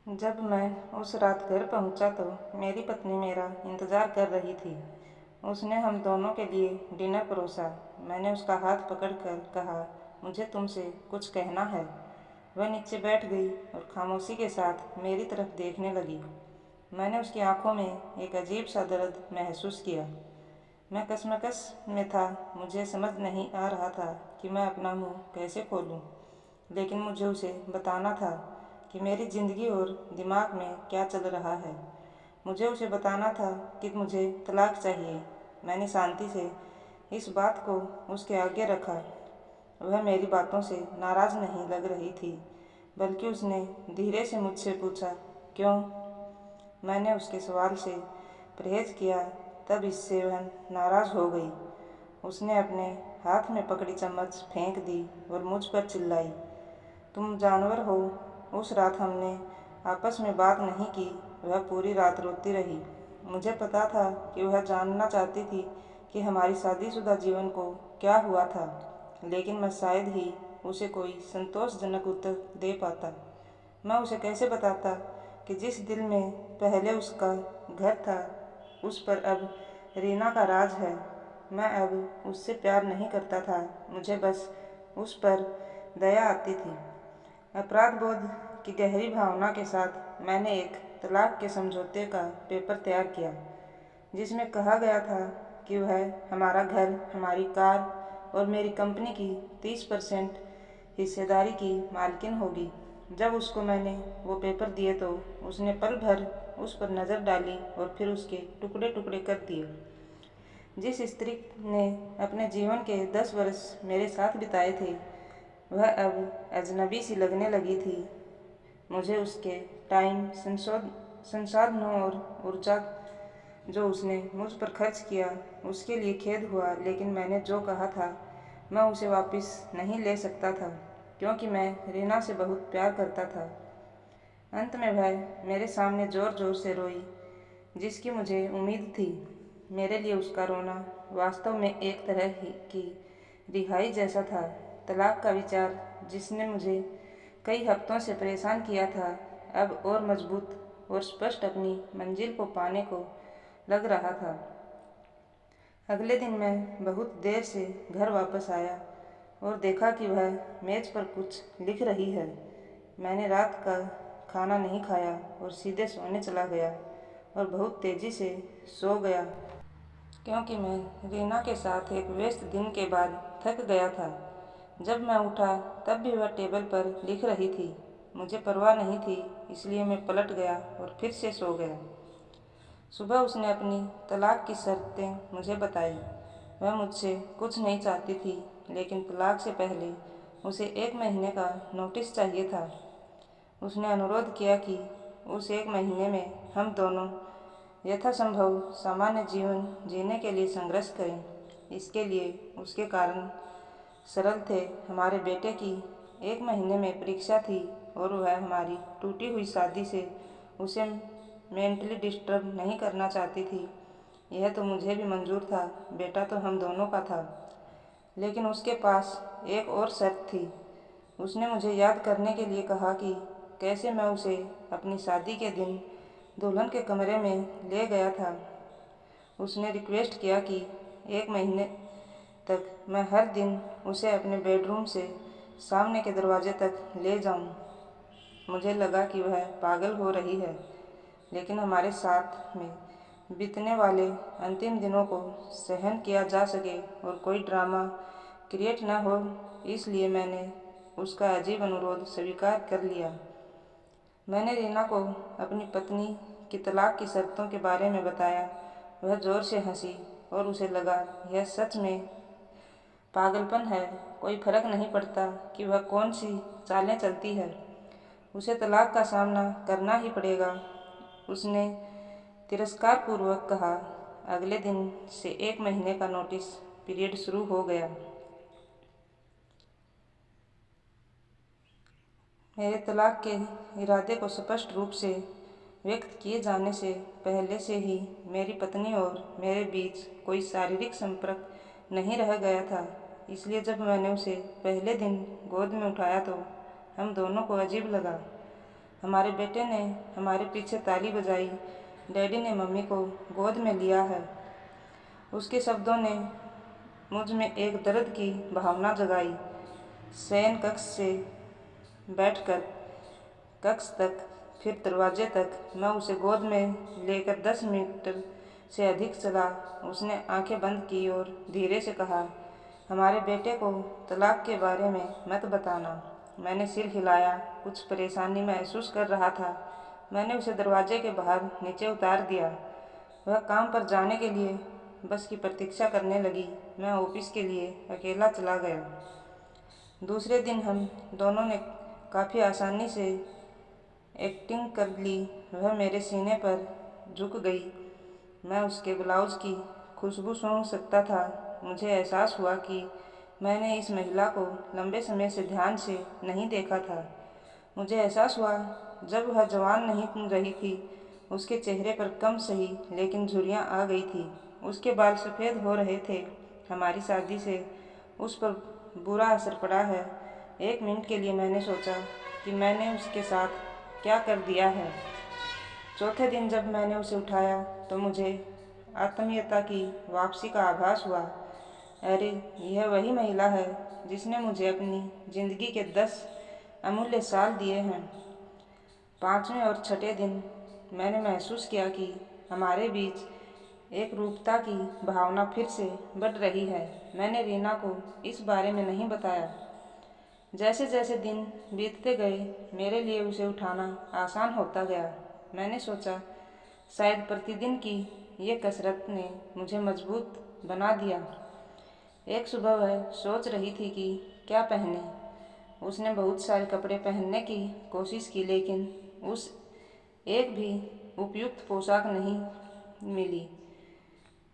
जब मैं उस रात घर पहुंचा तो मेरी पत्नी मेरा इंतज़ार कर रही थी। उसने हम दोनों के लिए डिनर परोसा। मैंने उसका हाथ पकड़कर कहा, मुझे तुमसे कुछ कहना है। वह नीचे बैठ गई और खामोशी के साथ मेरी तरफ देखने लगी। मैंने उसकी आंखों में एक अजीब सा दर्द महसूस किया। मैं कशमकश में था। मुझे समझ नहीं आ रहा था कि मैं अपना मुंह कैसे खोलूं, लेकिन मुझे उसे बताना था कि मेरी ज़िंदगी और दिमाग में क्या चल रहा है। मुझे उसे बताना था कि मुझे तलाक चाहिए। मैंने शांति से इस बात को उसके आगे रखा। वह मेरी बातों से नाराज़ नहीं लग रही थी, बल्कि उसने धीरे से मुझसे पूछा, क्यों? मैंने उसके सवाल से परहेज किया, तब इससे वह नाराज़ हो गई। उसने अपने हाथ में पकड़ी चम्मच फेंक दी और मुझ पर चिल्लाई, तुम जानवर हो। उस रात हमने आपस में बात नहीं की। वह पूरी रात रोती रही। मुझे पता था कि वह जानना चाहती थी कि हमारी शादीशुदा जीवन को क्या हुआ था, लेकिन मैं शायद ही उसे कोई संतोषजनक उत्तर दे पाता। मैं उसे कैसे बताता कि जिस दिल में पहले उसका घर था, उस पर अब रीना का राज है। मैं अब उससे प्यार नहीं करता था, मुझे बस उस पर दया आती थी। अपराध बोध की गहरी भावना के साथ मैंने एक तलाक के समझौते का पेपर तैयार किया, जिसमें कहा गया था कि वह हमारा घर, हमारी कार और मेरी कंपनी की 30% हिस्सेदारी की मालकिन होगी। जब उसको मैंने वो पेपर दिए तो उसने पल भर उस पर नज़र डाली और फिर उसके टुकड़े टुकड़े कर दिए। जिस स्त्री ने अपने जीवन के 10 वर्ष मेरे साथ बिताए थे, वह अब अजनबी सी लगने लगी थी। मुझे उसके टाइम, संसाधनों और ऊर्जा जो उसने मुझ पर खर्च किया, उसके लिए खेद हुआ, लेकिन मैंने जो कहा था मैं उसे वापस नहीं ले सकता था, क्योंकि मैं रीना से बहुत प्यार करता था। अंत में वह मेरे सामने ज़ोर ज़ोर से रोई, जिसकी मुझे उम्मीद थी। मेरे लिए उसका रोना वास्तव में एक तरह की रिहाई जैसा था। तलाक का विचार, जिसने मुझे कई हफ्तों से परेशान किया था, अब और मजबूत और स्पष्ट अपनी मंजिल को पाने को लग रहा था। अगले दिन मैं बहुत देर से घर वापस आया और देखा कि वह मेज़ पर कुछ लिख रही है। मैंने रात का खाना नहीं खाया और सीधे सोने चला गया और बहुत तेज़ी से सो गया, क्योंकि मैं रीना के साथ एक व्यस्त दिन के बाद थक गया था। जब मैं उठा तब भी वह टेबल पर लिख रही थी। मुझे परवाह नहीं थी, इसलिए मैं पलट गया और फिर से सो गया। सुबह उसने अपनी तलाक की शर्तें मुझे बताई। वह मुझसे कुछ नहीं चाहती थी, लेकिन तलाक से पहले उसे 1 महीने का नोटिस चाहिए था। उसने अनुरोध किया कि उस 1 महीने में हम दोनों यथासंभव सामान्य जीवन जीने के लिए संघर्ष करें। इसके लिए उसके कारण सरल थे। हमारे बेटे की 1 महीने में परीक्षा थी और वह हमारी टूटी हुई शादी से उसे मेंटली डिस्टर्ब नहीं करना चाहती थी। यह तो मुझे भी मंजूर था, बेटा तो हम दोनों का था। लेकिन उसके पास एक और शर्त थी। उसने मुझे याद करने के लिए कहा कि कैसे मैं उसे अपनी शादी के दिन दुल्हन के कमरे में ले गया था। उसने रिक्वेस्ट किया कि 1 महीने तक मैं हर दिन उसे अपने बेडरूम से सामने के दरवाजे तक ले जाऊं। मुझे लगा कि वह पागल हो रही है, लेकिन हमारे साथ में बीतने वाले अंतिम दिनों को सहन किया जा सके और कोई ड्रामा क्रिएट न हो, इसलिए मैंने उसका अजीब अनुरोध स्वीकार कर लिया। मैंने रीना को अपनी पत्नी की तलाक की शर्तों के बारे में बताया। वह ज़ोर से हंसी और उसे लगा यह सच में पागलपन है। कोई फर्क नहीं पड़ता कि वह कौन सी चालें चलती है, उसे तलाक का सामना करना ही पड़ेगा, उसने तिरस्कारपूर्वक कहा। अगले दिन से 1 महीने का नोटिस पीरियड शुरू हो गया। मेरे तलाक के इरादे को स्पष्ट रूप से व्यक्त किए जाने से पहले से ही मेरी पत्नी और मेरे बीच कोई शारीरिक संपर्क नहीं रह गया था। इसलिए जब मैंने उसे पहले दिन गोद में उठाया तो हम दोनों को अजीब लगा। हमारे बेटे ने हमारे पीछे ताली बजाई। डैडी ने मम्मी को गोद में लिया है। उसके शब्दों ने मुझ में एक दर्द की भावना जगाई। शयन कक्ष से बैठकर कक्ष तक, फिर दरवाजे तक मैं उसे गोद में लेकर 10 मीटर से अधिक चला। उसने आंखें बंद की और धीरे से कहा, हमारे बेटे को तलाक के बारे में मत बताना। मैंने सिर हिलाया। कुछ परेशानी महसूस कर रहा था। मैंने उसे दरवाजे के बाहर नीचे उतार दिया। वह काम पर जाने के लिए बस की प्रतीक्षा करने लगी। मैं ऑफिस के लिए अकेला चला गया। दूसरे दिन हम दोनों ने काफ़ी आसानी से एक्टिंग कर ली। वह मेरे सीने पर झुक गई। मैं उसके ब्लाउज की खुशबू सूंघ सकता था। मुझे एहसास हुआ कि मैंने इस महिला को लंबे समय से ध्यान से नहीं देखा था। मुझे एहसास हुआ जब वह जवान नहीं रही थी। उसके चेहरे पर कम सही लेकिन झुर्रियाँ आ गई थी। उसके बाल सफ़ेद हो रहे थे। हमारी शादी से उस पर बुरा असर पड़ा है। 1 मिनट के लिए मैंने सोचा कि मैंने उसके साथ क्या कर दिया है। चौथे दिन जब मैंने उसे उठाया तो मुझे आत्मीयता की वापसी का आभास हुआ। अरे, यह वही महिला है जिसने मुझे अपनी ज़िंदगी के 10 अमूल्य साल दिए हैं। 5वें और 6ठे दिन मैंने महसूस किया कि हमारे बीच एक रूपता की भावना फिर से बढ़ रही है। मैंने रीना को इस बारे में नहीं बताया। जैसे जैसे दिन बीतते गए मेरे लिए उसे उठाना आसान होता गया। मैंने सोचा शायद प्रतिदिन की ये कसरत ने मुझे मजबूत बना दिया। एक सुबह वह सोच रही थी कि क्या पहने। उसने बहुत सारे कपड़े पहनने की कोशिश की लेकिन उस एक भी उपयुक्त पोशाक नहीं मिली।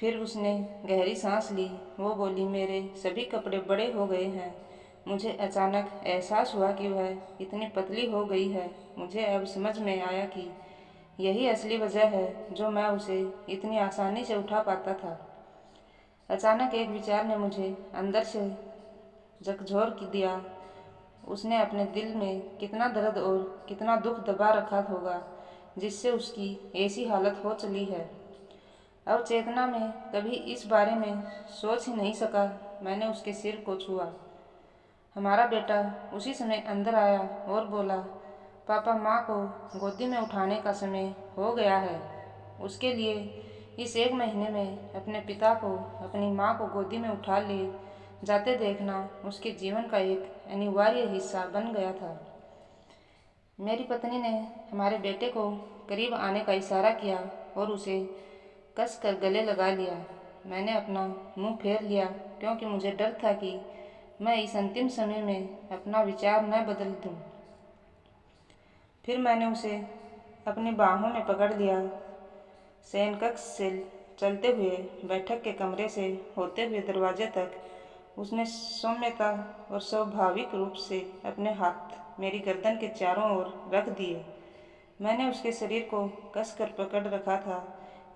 फिर उसने गहरी सांस ली। वो बोली, मेरे सभी कपड़े बड़े हो गए हैं। मुझे अचानक एहसास हुआ कि वह इतनी पतली हो गई है। मुझे अब समझ में आया कि यही असली वजह है जो मैं उसे इतनी आसानी से उठा पाता था। अचानक एक विचार ने मुझे अंदर से झकझोर दिया। उसने अपने दिल में कितना दर्द और कितना दुख दबा रखा होगा जिससे उसकी ऐसी हालत हो चली है। अब चेतना में कभी इस बारे में सोच ही नहीं सका। मैंने उसके सिर को छुआ। हमारा बेटा उसी समय अंदर आया और बोला, पापा, माँ को गोदी में उठाने का समय हो गया है। उसके लिए इस 1 महीने में अपने पिता को अपनी माँ को गोदी में उठा ले जाते देखना उसके जीवन का एक अनिवार्य हिस्सा बन गया था। मेरी पत्नी ने हमारे बेटे को करीब आने का इशारा किया और उसे कसकर गले लगा लिया। मैंने अपना मुंह फेर लिया क्योंकि मुझे डर था कि मैं इस अंतिम समय में अपना विचार न बदल दूं। फिर मैंने उसे अपनी बाहों में पकड़ लिया। शयनकक्ष से चलते हुए बैठक के कमरे से होते हुए दरवाजे तक उसने सौम्यता और स्वाभाविक रूप से अपने हाथ मेरी गर्दन के चारों ओर रख दिए। मैंने उसके शरीर को कसकर पकड़ रखा था।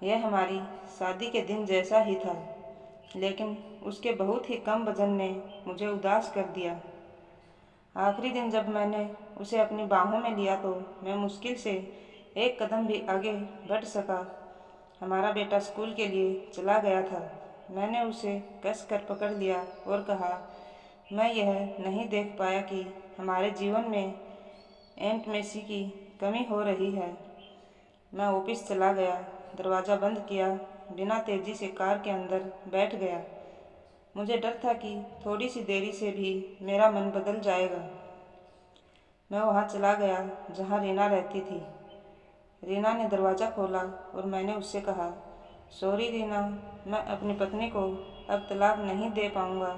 यह हमारी शादी के दिन जैसा ही था, लेकिन उसके बहुत ही कम वजन ने मुझे उदास कर दिया। आखिरी दिन जब मैंने उसे अपनी बाहों में लिया तो मैं मुश्किल से एक कदम भी आगे बढ़ सका। हमारा बेटा स्कूल के लिए चला गया था। मैंने उसे कसकर पकड़ लिया और कहा, मैं यह नहीं देख पाया कि हमारे जीवन में इंटिमेसी की कमी हो रही है। मैं ऑफिस चला गया, दरवाज़ा बंद किया, बिना तेज़ी से कार के अंदर बैठ गया। मुझे डर था कि थोड़ी सी देरी से भी मेरा मन बदल जाएगा। मैं वहाँ चला गया जहाँ रीना रहती थी। रीना ने दरवाज़ा खोला और मैंने उससे कहा, सॉरी रीना, मैं अपनी पत्नी को अब तलाक नहीं दे पाऊँगा।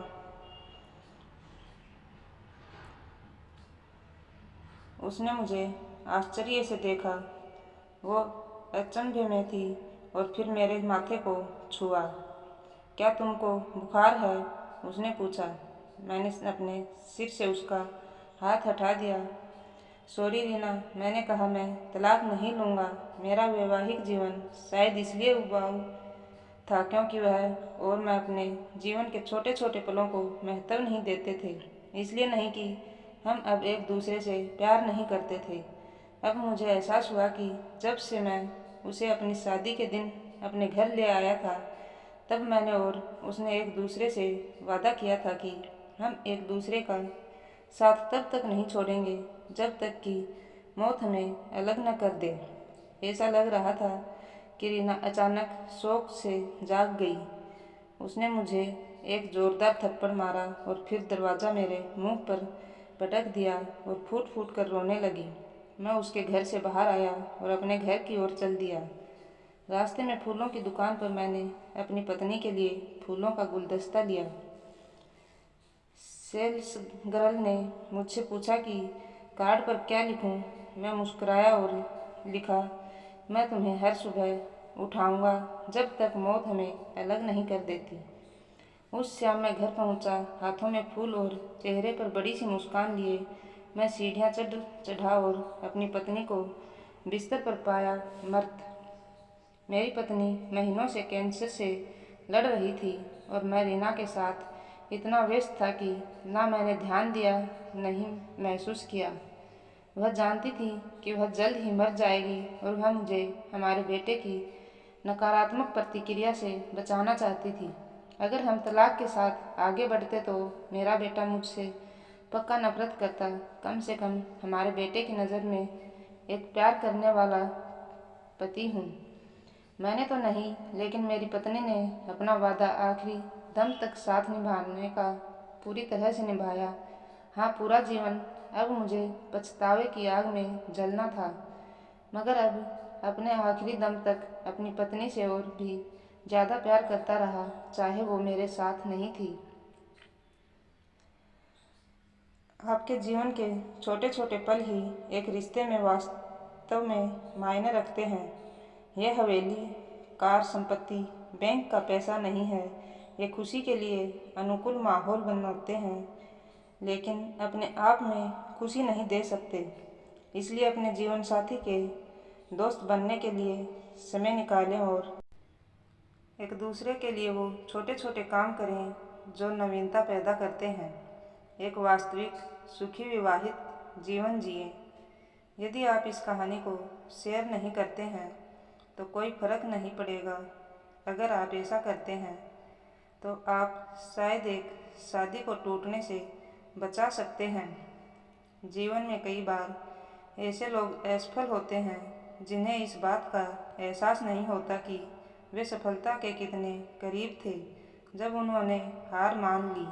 उसने मुझे आश्चर्य से देखा। वो अचंभे में थी और फिर मेरे माथे को छुआ। क्या तुमको बुखार है? उसने पूछा। मैंने अपने सिर से उसका हाथ हटा दिया। सॉरी रीना, मैंने कहा मैं तलाक नहीं लूँगा। मेरा वैवाहिक जीवन शायद इसलिए उबाऊ था क्योंकि वह और मैं अपने जीवन के छोटे छोटे पलों को महत्व नहीं देते थे। इसलिए नहीं कि हम अब एक दूसरे से प्यार नहीं करते थे, अब मुझे एहसास हुआ कि जब से मैं उसे अपनी शादी के दिन अपने घर ले आया था, तब मैंने और उसने एक दूसरे से वादा किया था कि हम एक दूसरे का साथ तब तक नहीं छोड़ेंगे जब तक कि मौत हमें अलग न कर दे। ऐसा लग रहा था कि रीना अचानक शौक से जाग गई। उसने मुझे एक जोरदार थप्पड़ मारा और फिर दरवाज़ा मेरे मुंह पर पटक दिया और फूट फूट कर रोने लगी। मैं उसके घर से बाहर आया और अपने घर की ओर चल दिया। रास्ते में फूलों की दुकान पर मैंने अपनी पत्नी के लिए फूलों का गुलदस्ता लिया। सेल्स गर्ल ने मुझसे पूछा कि कार्ड पर क्या लिखूं। मैं मुस्कुराया और लिखा, मैं तुम्हें हर सुबह उठाऊंगा जब तक मौत हमें अलग नहीं कर देती। उस शाम मैं घर पहुंचा, हाथों में फूल और चेहरे पर बड़ी सी मुस्कान लिए। मैं सीढ़ियां चढ़ा और अपनी पत्नी को बिस्तर पर पाया मर्त। मेरी पत्नी महीनों से कैंसर से लड़ रही थी और मैं रीना के साथ इतना व्यस्त था कि ना मैंने ध्यान दिया, नहीं महसूस किया। वह जानती थी कि वह जल्द ही मर जाएगी और वह मुझे हमारे बेटे की नकारात्मक प्रतिक्रिया से बचाना चाहती थी। अगर हम तलाक के साथ आगे बढ़ते तो मेरा बेटा मुझसे पक्का नफरत करता। कम से कम हमारे बेटे की नज़र में एक प्यार करने वाला पति हूँ। मैंने तो नहीं, लेकिन मेरी पत्नी ने अपना वादा आखिरी दम तक साथ निभाने का पूरी तरह से निभाया। हाँ, पूरा जीवन अब मुझे पछतावे की आग में जलना था, मगर अब अपने आखिरी दम तक अपनी पत्नी से और भी ज़्यादा प्यार करता रहा, चाहे वो मेरे साथ नहीं थी। आपके जीवन के छोटे छोटे पल ही एक रिश्ते में वास्तव में मायने रखते हैं। यह हवेली, कार, संपत्ति, बैंक का पैसा नहीं है। ये खुशी के लिए अनुकूल माहौल बनाते हैं, लेकिन अपने आप में खुशी नहीं दे सकते। इसलिए अपने जीवन साथी के दोस्त बनने के लिए समय निकालें और एक दूसरे के लिए वो छोटे छोटे काम करें जो नवीनता पैदा करते हैं। एक वास्तविक सुखी विवाहित जीवन जिए। यदि आप इस कहानी को शेयर नहीं करते हैं तो कोई फर्क नहीं पड़ेगा। अगर आप ऐसा करते हैं तो आप शायद एक शादी को टूटने से बचा सकते हैं। जीवन में कई बार ऐसे लोग असफल होते हैं जिन्हें इस बात का एहसास नहीं होता कि वे सफलता के कितने करीब थे जब उन्होंने हार मान ली।